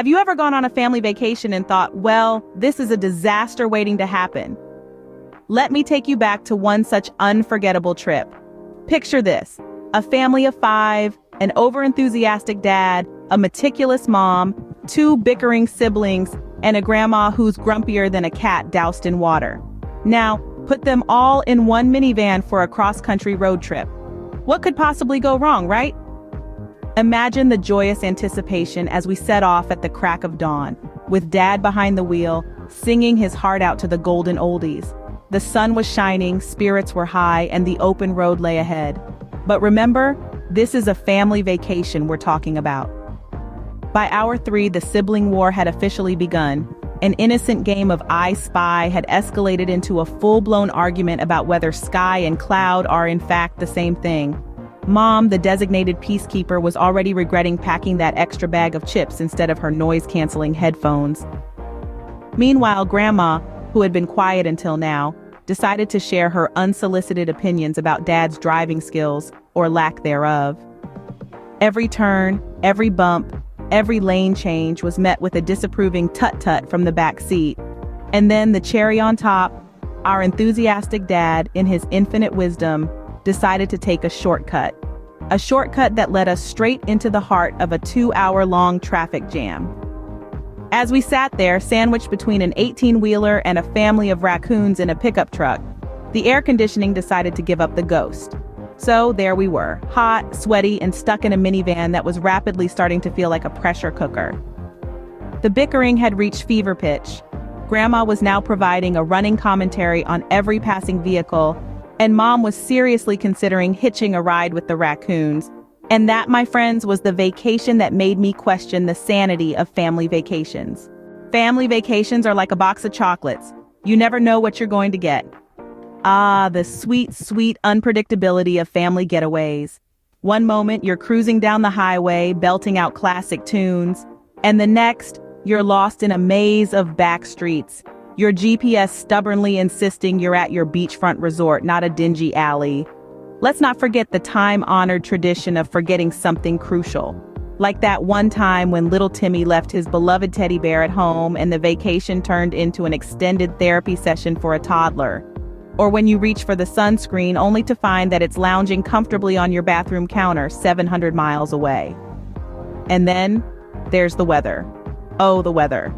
Have you ever gone on a family vacation and thought, well, this is a disaster waiting to happen? Let me take you back to one such unforgettable trip. Picture this: a family of 5, an overenthusiastic dad, a meticulous mom, 2 bickering siblings, and a grandma who's grumpier than a cat doused in water. Now, put them all in one minivan for a cross-country road trip. What could possibly go wrong, right? Imagine the joyous anticipation as we set off at the crack of dawn, with Dad behind the wheel, singing his heart out to the golden oldies. The sun was shining, spirits were high, and the open road lay ahead. But remember, this is a family vacation we're talking about. By hour 3, the sibling war had officially begun. An innocent game of I Spy had escalated into a full-blown argument about whether sky and cloud are in fact the same thing. Mom, the designated peacekeeper, was already regretting packing that extra bag of chips instead of her noise-canceling headphones. Meanwhile, Grandma, who had been quiet until now, decided to share her unsolicited opinions about Dad's driving skills, or lack thereof. Every turn, every bump, every lane change was met with a disapproving tut-tut from the back seat. And then the cherry on top, our enthusiastic dad, in his infinite wisdom, decided to take a shortcut. A shortcut that led us straight into the heart of a 2-hour-long traffic jam. As we sat there, sandwiched between an 18-wheeler and a family of raccoons in a pickup truck, the air conditioning decided to give up the ghost. So there we were, hot, sweaty, and stuck in a minivan that was rapidly starting to feel like a pressure cooker. The bickering had reached fever pitch. Grandma was now providing a running commentary on every passing vehicle, and Mom was seriously considering hitching a ride with the raccoons. And that, my friends, was the vacation that made me question the sanity of family vacations. Family vacations are like a box of chocolates. You never know what you're going to get. Ah, the sweet, sweet unpredictability of family getaways. One moment, you're cruising down the highway, belting out classic tunes, and the next, you're lost in a maze of back streets, your GPS stubbornly insisting you're at your beachfront resort, not a dingy alley. Let's not forget the time-honored tradition of forgetting something crucial. Like that one time when little Timmy left his beloved teddy bear at home and the vacation turned into an extended therapy session for a toddler. Or when you reach for the sunscreen only to find that it's lounging comfortably on your bathroom counter 700 miles away. And then, there's the weather. Oh, the weather.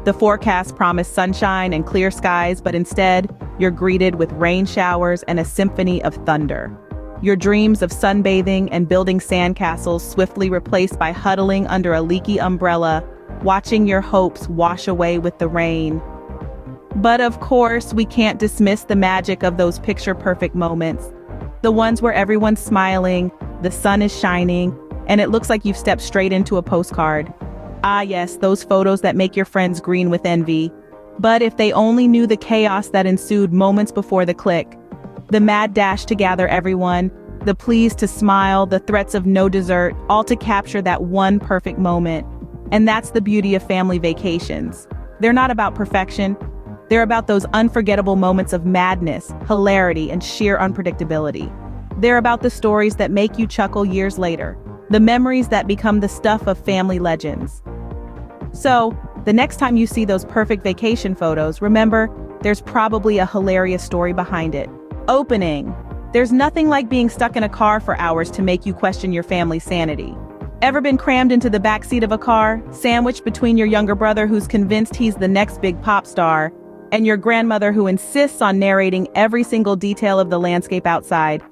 The forecast promised sunshine and clear skies, but instead, you're greeted with rain showers and a symphony of thunder. Your dreams of sunbathing and building sandcastles swiftly replaced by huddling under a leaky umbrella, watching your hopes wash away with the rain. But of course, we can't dismiss the magic of those picture-perfect moments. The ones where everyone's smiling, the sun is shining, and it looks like you've stepped straight into a postcard. Ah yes, those photos that make your friends green with envy. But if they only knew the chaos that ensued moments before the click. The mad dash to gather everyone, the pleas to smile, the threats of no dessert, all to capture that one perfect moment. And that's the beauty of family vacations. They're not about perfection. They're about those unforgettable moments of madness, hilarity, and sheer unpredictability. They're about the stories that make you chuckle years later, the memories that become the stuff of family legends. So, the next time you see those perfect vacation photos, remember, there's probably a hilarious story behind it. Opening. There's nothing like being stuck in a car for hours to make you question your family's sanity. Ever been crammed into the backseat of a car, sandwiched between your younger brother who's convinced he's the next big pop star, and your grandmother who insists on narrating every single detail of the landscape outside?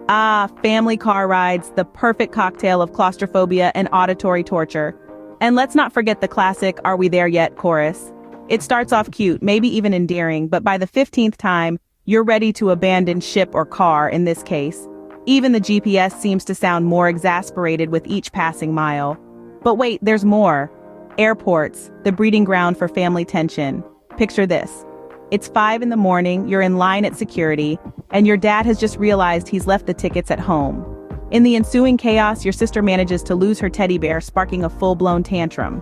Ah, family car rides, the perfect cocktail of claustrophobia and auditory torture. And let's not forget the classic "Are we there yet?" chorus. It starts off cute, maybe even endearing, but by the 15th time, you're ready to abandon ship or car in this case. Even the GPS seems to sound more exasperated with each passing mile. But wait, there's more. Airports, the breeding ground for family tension. Picture this. It's 5 in the morning, you're in line at security, and your dad has just realized he's left the tickets at home. In the ensuing chaos, your sister manages to lose her teddy bear, sparking a full-blown tantrum.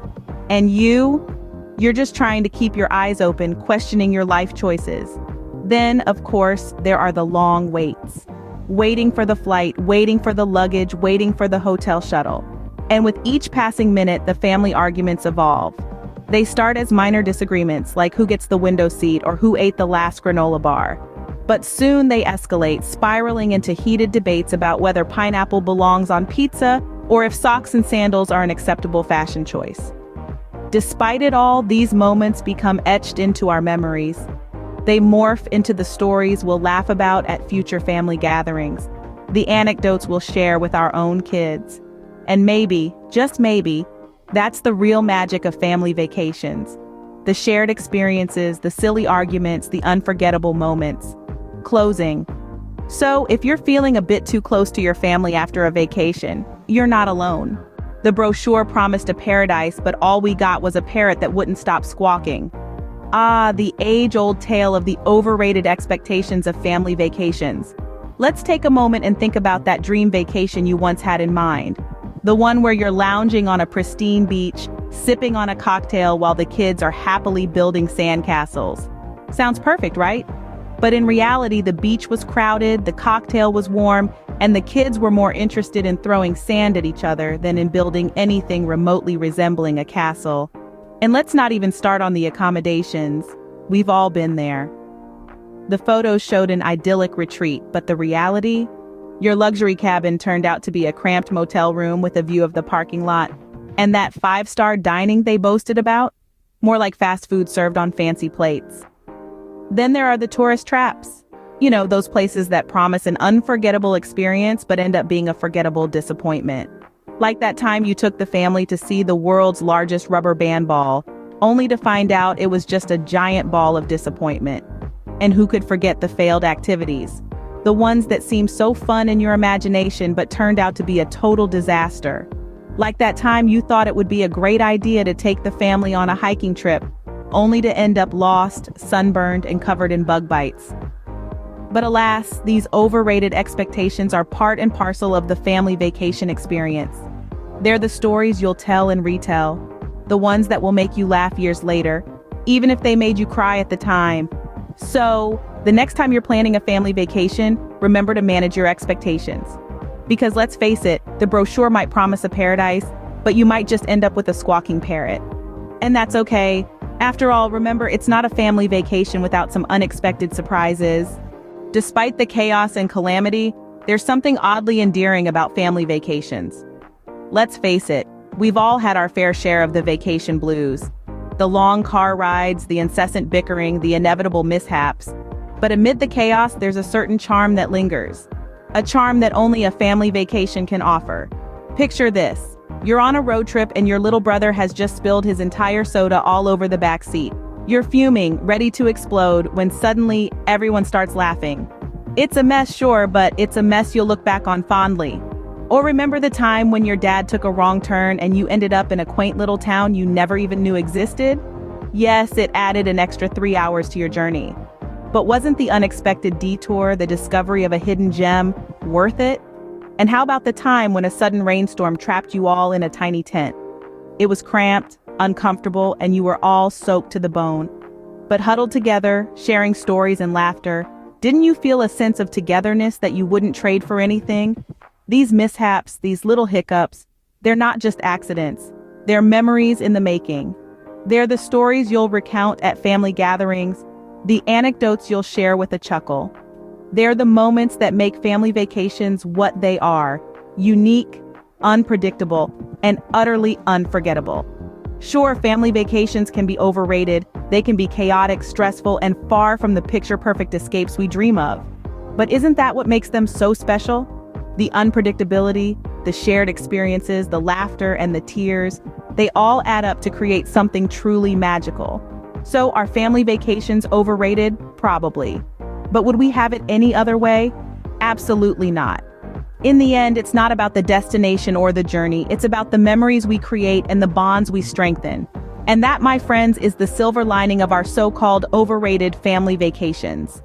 And you're just trying to keep your eyes open, questioning your life choices. Then, of course, there are the long waits. Waiting for the flight, waiting for the luggage, waiting for the hotel shuttle. And with each passing minute, the family arguments evolve. They start as minor disagreements, like who gets the window seat or who ate the last granola bar. But soon they escalate, spiraling into heated debates about whether pineapple belongs on pizza or if socks and sandals are an acceptable fashion choice. Despite it all, these moments become etched into our memories. They morph into the stories we'll laugh about at future family gatherings, the anecdotes we'll share with our own kids. And maybe, just maybe, that's the real magic of family vacations. The shared experiences, the silly arguments, the unforgettable moments. Closing. So, if you're feeling a bit too close to your family after a vacation, you're not alone. The brochure promised a paradise, but all we got was a parrot that wouldn't stop squawking. Ah, the age-old tale of the overrated expectations of family vacations. Let's take a moment and think about that dream vacation you once had in mind. The one where you're lounging on a pristine beach, sipping on a cocktail while the kids are happily building sandcastles. Sounds perfect, right? But in reality, the beach was crowded, the cocktail was warm, and the kids were more interested in throwing sand at each other than in building anything remotely resembling a castle. And let's not even start on the accommodations. We've all been there. The photos showed an idyllic retreat, but the reality? Your luxury cabin turned out to be a cramped motel room with a view of the parking lot. And that 5-star dining they boasted about? More like fast food served on fancy plates. Then there are the tourist traps. You know, those places that promise an unforgettable experience but end up being a forgettable disappointment. Like that time you took the family to see the world's largest rubber band ball, only to find out it was just a giant ball of disappointment. And who could forget the failed activities? The ones that seemed so fun in your imagination but turned out to be a total disaster. Like that time you thought it would be a great idea to take the family on a hiking trip, only to end up lost, sunburned, and covered in bug bites. But alas, these overrated expectations are part and parcel of the family vacation experience. They're the stories you'll tell and retell, the ones that will make you laugh years later, even if they made you cry at the time. So, the next time you're planning a family vacation, remember to manage your expectations. Because let's face it, the brochure might promise a paradise, but you might just end up with a squawking parrot. And that's okay. After all, remember, it's not a family vacation without some unexpected surprises. Despite the chaos and calamity, there's something oddly endearing about family vacations. Let's face it, we've all had our fair share of the vacation blues. The long car rides, the incessant bickering, the inevitable mishaps. But amid the chaos, there's a certain charm that lingers. A charm that only a family vacation can offer. Picture this. You're on a road trip and your little brother has just spilled his entire soda all over the back seat. You're fuming, ready to explode, when suddenly everyone starts laughing. It's a mess, sure, but it's a mess you'll look back on fondly. Or remember the time when your dad took a wrong turn and you ended up in a quaint little town you never even knew existed? Yes, it added an extra 3 hours to your journey. But wasn't the unexpected detour, the discovery of a hidden gem, worth it? And how about the time when a sudden rainstorm trapped you all in a tiny tent? It was cramped, uncomfortable, and you were all soaked to the bone. But huddled together, sharing stories and laughter, didn't you feel a sense of togetherness that you wouldn't trade for anything? These mishaps, these little hiccups, they're not just accidents. They're memories in the making. They're the stories you'll recount at family gatherings, the anecdotes you'll share with a chuckle. They're the moments that make family vacations what they are: unique, unpredictable, and utterly unforgettable. Sure, family vacations can be overrated, they can be chaotic, stressful, and far from the picture-perfect escapes we dream of. But isn't that what makes them so special? The unpredictability, the shared experiences, the laughter, and the tears, they all add up to create something truly magical. So, are family vacations overrated? Probably. But would we have it any other way? Absolutely not. In the end, it's not about the destination or the journey, it's about the memories we create and the bonds we strengthen. And that, my friends, is the silver lining of our so-called overrated family vacations.